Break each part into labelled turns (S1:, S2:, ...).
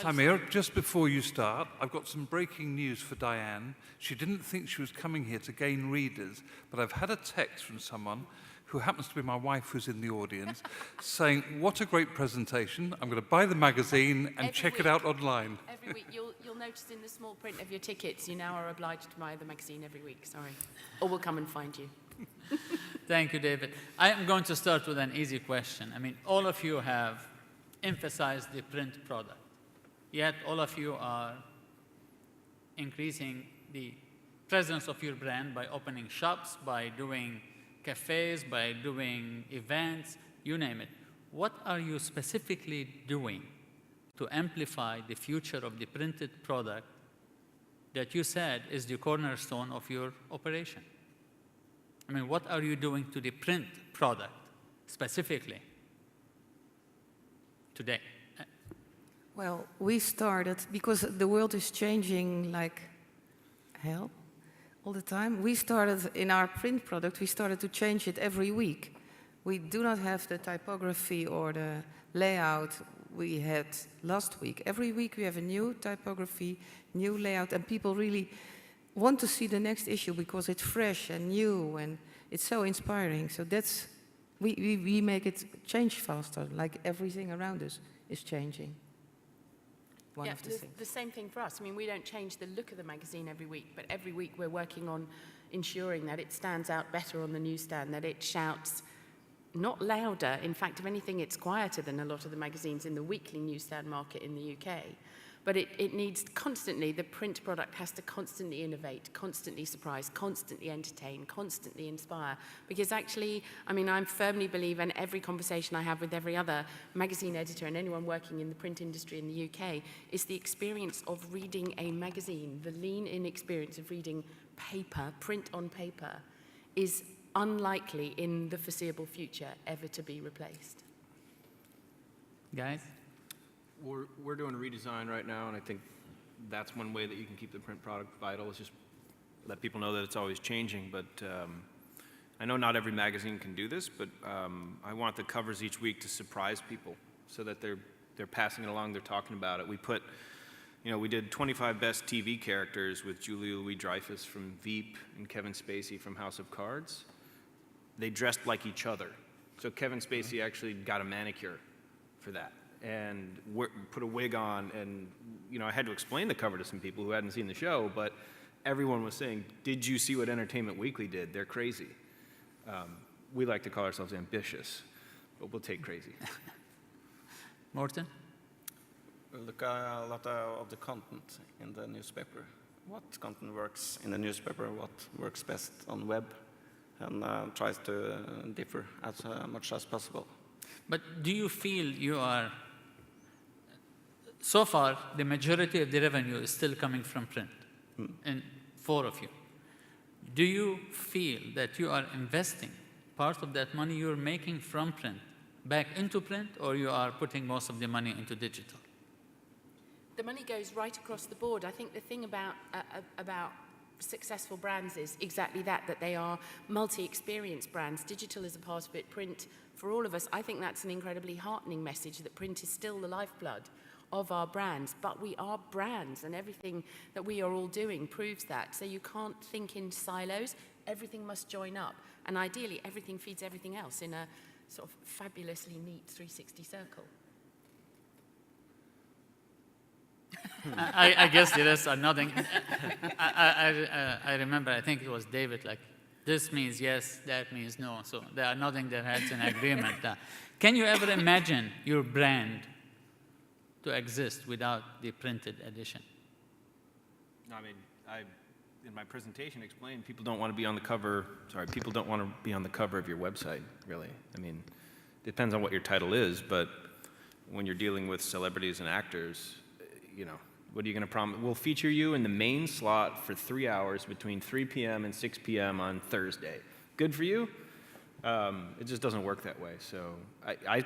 S1: Samir, just before you start, I've got some breaking news for Diane. She didn't think she was coming here to gain readers, but I've had a text from someone who happens to be my wife who's in the audience, saying, what a great presentation. I'm going to buy the magazine and check it out online.
S2: Every week. You'll notice in the small print of your tickets, you now are obliged to buy the magazine every week, sorry. Or we'll come and find you.
S3: Thank you, David. I am going to start with an easy question. I mean, all of you have emphasized the print product, yet all of you are increasing the presence of your brand by opening shops, by doing cafes, by doing events, you name it. What are you specifically doing to amplify the future of the printed product that you said is the cornerstone of your operation? I mean, what are you doing to the print product specifically today?
S4: Well, we started, because the world is changing like hell all the time. We started in our print product, we started to change it every week. We do not have the typography or the layout we had last week. Every week we have a new typography, new layout, and people really want to see the next issue because it's fresh and new and it's so inspiring. So that's, we make it change faster, like everything around us is changing. One of the things.
S2: The same thing for us. I mean, we don't change the look of the magazine every week, but every week we're working on ensuring that it stands out better on the newsstand, that it shouts not louder. In fact, if anything, it's quieter than a lot of the magazines in the weekly newsstand market in the UK. But it needs constantly, the print product has to constantly innovate, constantly surprise, constantly entertain, constantly inspire. Because actually, I mean, I firmly believe, and every conversation I have with every other magazine editor and anyone working in the print industry in the UK, is the experience of reading a magazine, the lean-in experience of reading paper, print on paper, is unlikely in the foreseeable future ever to be replaced.
S3: Guys?
S5: We're doing a redesign right now, and I think that's one way that you can keep the print product vital, is just let people know that it's always changing. But I know not every magazine can do this, but I want the covers each week to surprise people so that they're passing it along, they're talking about it. We put, we did 25 best TV characters with Julia Louis-Dreyfus from Veep and Kevin Spacey from House of Cards. They dressed like each other. So Kevin Spacey actually got a manicure for that and put a wig on, and I had to explain the cover to some people who hadn't seen the show, but everyone was saying, did you see what Entertainment Weekly did? They're crazy. We like to call ourselves ambitious, but we'll take crazy.
S3: Morten?
S6: We look at a lot of the content in the newspaper. What content works in the newspaper, what works best on web, and tries to differ as much as possible.
S3: But do you feel you are, so far, the majority of the revenue is still coming from print, and 4 of you. Do you feel that you are investing part of that money you're making from print back into print, or you are putting most of the money into digital?
S2: The money goes right across the board. I think the thing about successful brands is exactly that they are multi-experience brands. Digital is a part of it, print for all of us. I think that's an incredibly heartening message, that print is still the lifeblood of our brands, but we are brands, and everything that we are all doing proves that. So you can't think in silos, everything must join up, and ideally everything feeds everything else in a sort of fabulously neat 360 circle.
S3: I guess the rest are nodding. I remember, I think it was David, like, this means yes, that means no. So they are nodding their heads in agreement. Can you ever imagine your brand to exist without the printed edition?
S5: I mean, I in my presentation explained people don't want to be on the cover, people don't want to be on the cover of your website, really. I mean, it depends on what your title is, but when you're dealing with celebrities and actors, what are you going to promise? We'll feature you in the main slot for 3 hours between 3 p.m. and 6 p.m. on Thursday. Good for you? It just doesn't work that way. So I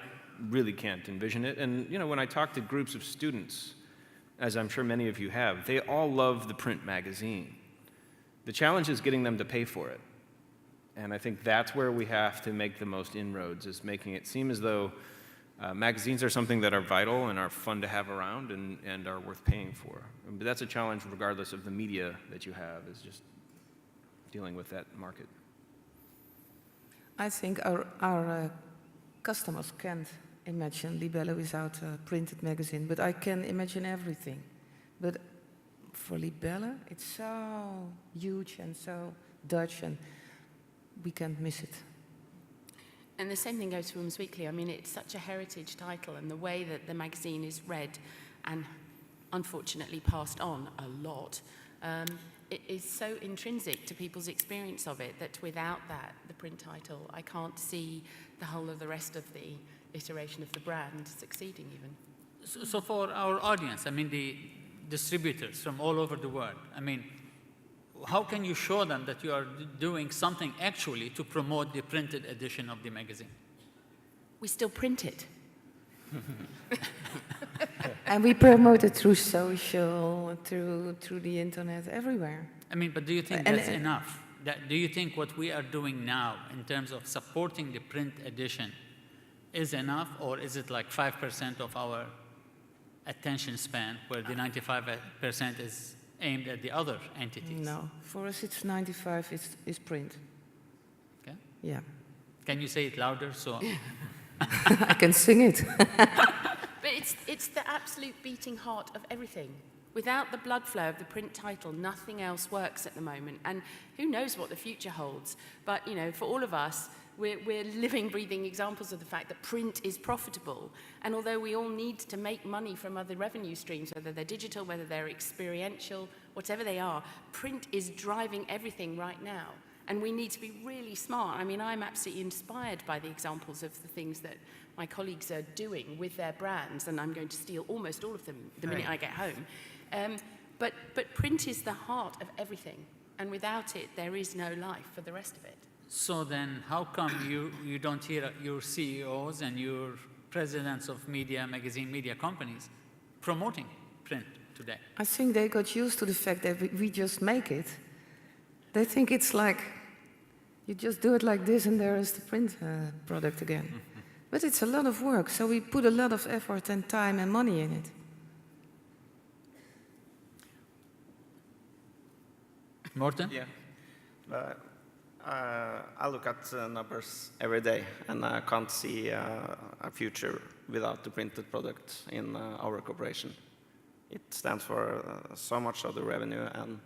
S5: really can't envision it. And, when I talk to groups of students, as I'm sure many of you have, they all love the print magazine. The challenge is getting them to pay for it. And I think that's where we have to make the most inroads, is making it seem as though Magazines are something that are vital and are fun to have around and are worth paying for. But that's a challenge regardless of the media that you have, is just dealing with that market.
S4: I think our customers can't imagine Libelle without a printed magazine, but I can imagine everything. But for Libelle, it's so huge and so Dutch, and we can't miss it.
S2: And the same thing goes for Women's Weekly. I mean, it's such a heritage title, and the way that the magazine is read and unfortunately passed on a lot, it is so intrinsic to people's experience of it that without that, the print title, I can't see the whole of the rest of the iteration of the brand succeeding even.
S3: So for our audience, I mean, the distributors from all over the world, I mean, how can you show them that you are doing something actually to promote the printed edition of the magazine?
S2: We still print it.
S4: And we promote it through social, through the internet, everywhere.
S3: I mean, but do you think that's enough? Do you think what we are doing now in terms of supporting the print edition is enough, or is it like 5% of our attention span, where the 95% is aimed at the other entities?
S4: No, for us it's 95, it's print.
S3: Okay.
S4: Yeah.
S3: Can you say it louder so?
S4: I can sing it.
S2: But it's the absolute beating heart of everything. Without the blood flow of the print title, nothing else works at the moment. And who knows what the future holds. But, you know, for all of us, we're living, breathing examples of the fact that print is profitable. And although we all need to make money from other revenue streams, whether they're digital, whether they're experiential, whatever they are, print is driving everything right now. And we need to be really smart. I mean, I'm absolutely inspired by the examples of the things that my colleagues are doing with their brands, and I'm going to steal almost all of them the minute I get home. But print is the heart of everything. And without it, there is no life for the rest of it.
S3: So then how come you don't hear your CEOs and your presidents of magazine media companies promoting print today?
S4: I think they got used to the fact that we just make it. They think it's like, you just do it like this and there is the print product again. But it's a lot of work, so we put a lot of effort and time and money in it.
S3: Morten?
S6: Yeah. I look at numbers every day, and I can't see a future without the printed product in our corporation. It stands for so much of the revenue, and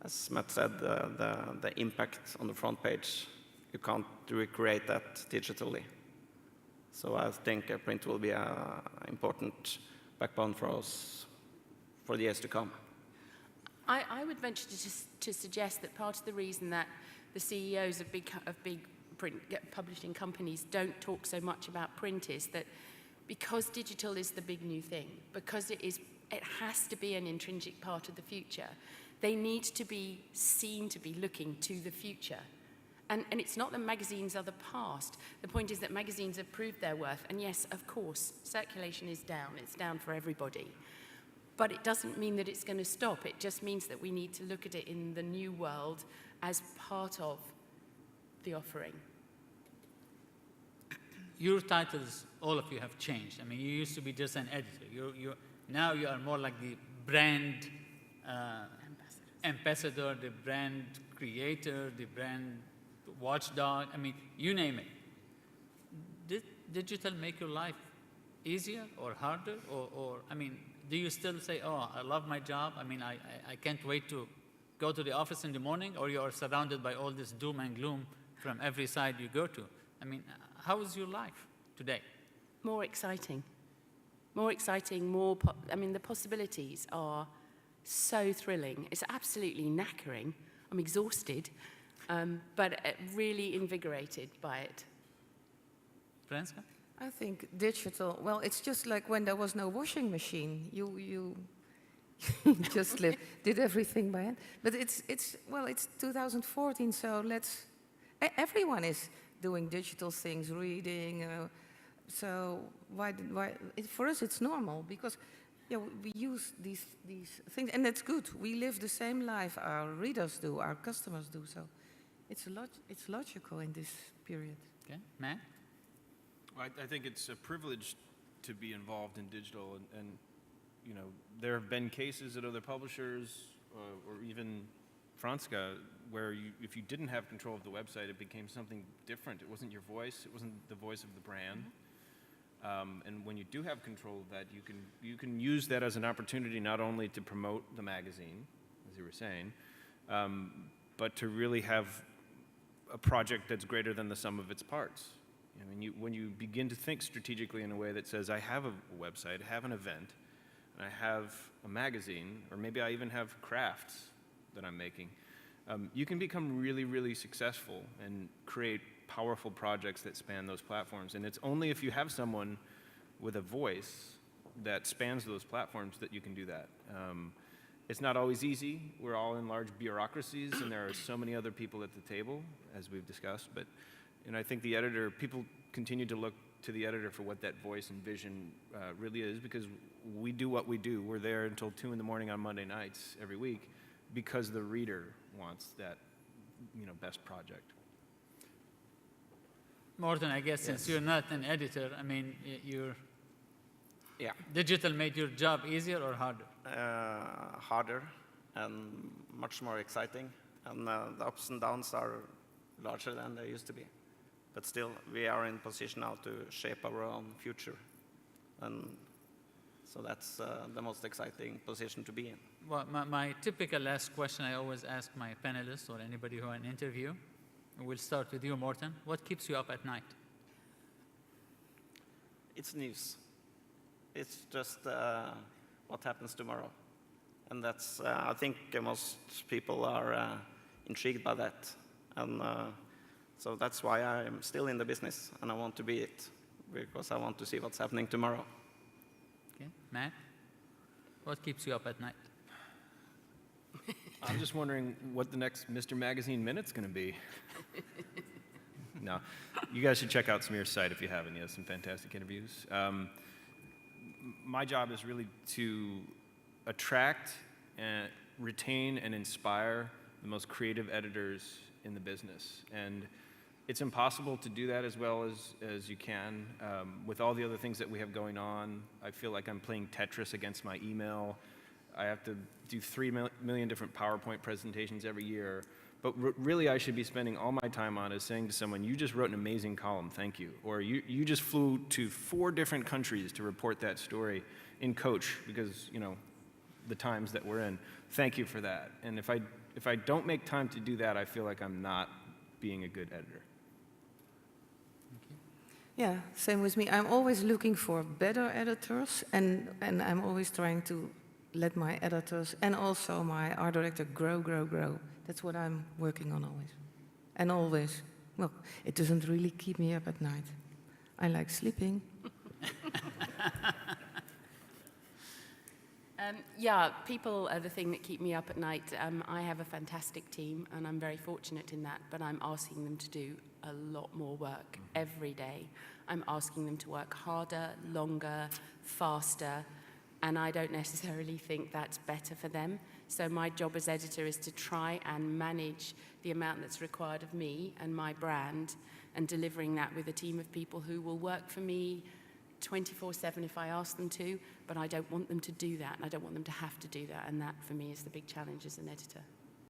S6: as Matt said, the impact on the front page, you can't recreate that digitally. So I think print will be an important backbone for us for the years to come.
S2: I would venture to suggest that part of the reason that the CEOs of big print publishing companies don't talk so much about print is that because digital is the big new thing, because it has to be an intrinsic part of the future, they need to be seen to be looking to the future. And it's not that magazines are the past. The point is that magazines have proved their worth. And yes, of course, circulation is down. It's down for everybody. But it doesn't mean that it's going to stop. It just means that we need to look at it in the new world as part of the offering.
S3: Your titles, all of you, have changed. I mean, you used to be just an editor. Now you are more like the brand ambassador, the brand creator, the brand watchdog. I mean, you name it. Did digital make your life easier or harder? Or I mean, do you still say, oh, I love my job? I mean, I can't wait to go to the office in the morning, or you are surrounded by all this doom and gloom from every side you go to? I mean, how is your life today?
S2: More exciting. More exciting, I mean, the possibilities are so thrilling. It's absolutely knackering. I'm exhausted, but really invigorated by it.
S3: Franska?
S4: I think digital, well, it's just like when there was no washing machine. You just did everything by hand. But it's 2014, so everyone is doing digital things, reading. So for us it's normal, because we use these things, and that's good. We live the same life our readers do, our customers do. So it's logical in this period.
S3: Okay, Matt?
S5: I think it's a privilege to be involved in digital, and you know, there have been cases at other publishers, or even Franska, where if you didn't have control of the website, it became something different. It wasn't your voice. It wasn't the voice of the brand. And when you do have control of that, you can use that as an opportunity not only to promote the magazine, as you were saying, but to really have a project that's greater than the sum of its parts. I mean, when you begin to think strategically in a way that says, I have a website, I have an event, and I have a magazine, or maybe I even have crafts that I'm making, you can become really, really successful and create powerful projects that span those platforms. And it's only if you have someone with a voice that spans those platforms that you can do that. It's not always easy. We're all in large bureaucracies, and there are so many other people at the table, as we've discussed. But I think the editor, people continue to look to the editor for what that voice and vision really is, because we do what we do. We're there until 2 in the morning on Monday nights every week because the reader wants that, best project.
S3: Morten, I guess since you're not an editor, I mean,
S6: Yeah.
S3: digital made your job easier or harder?
S6: Harder and much more exciting. And the ups and downs are larger than they used to be. But still, we are in position now to shape our own future. And so that's the most exciting position to be in.
S3: Well, my typical last question I always ask my panelists or anybody who are in interview, we'll start with you, Morten. What keeps you up at night?
S6: It's news. It's just what happens tomorrow. And that's, I think most people are intrigued by that. And so that's why I'm still in the business, and I want to be it, because I want to see what's happening tomorrow.
S3: Okay, Matt, what keeps you up at night?
S5: I'm just wondering what the next Mr. Magazine Minute's going to be. No, you guys should check out Samir's site if you haven't. He has some fantastic interviews. My job is really to attract and retain and inspire the most creative editors in the business. And it's impossible to do that as well as you can. With all the other things that we have going on, I feel like I'm playing Tetris against my email. I have to do 3 million different PowerPoint presentations every year. But really, I should be spending all my time on is saying to someone, you just wrote an amazing column, thank you. Or you just flew to 4 different countries to report that story in Coach, because, the times that we're in. Thank you for that. And if I don't make time to do that, I feel like I'm not being a good editor.
S4: Yeah, same with me. I'm always looking for better editors, and I'm always trying to let my editors and also my art director grow. That's what I'm working on always. And always. Well, it doesn't really keep me up at night. I like sleeping.
S2: People are the thing that keep me up at night. I have a fantastic team, and I'm very fortunate in that, but I'm asking them to do a lot more work every day. I'm asking them to work harder, longer, faster, and I don't necessarily think that's better for them. So my job as editor is to try and manage the amount that's required of me and my brand, and delivering that with a team of people who will work for me 24/7 if I ask them to, but I don't want them to do that, and I don't want them to have to do that, and that for me is the big challenge as an editor.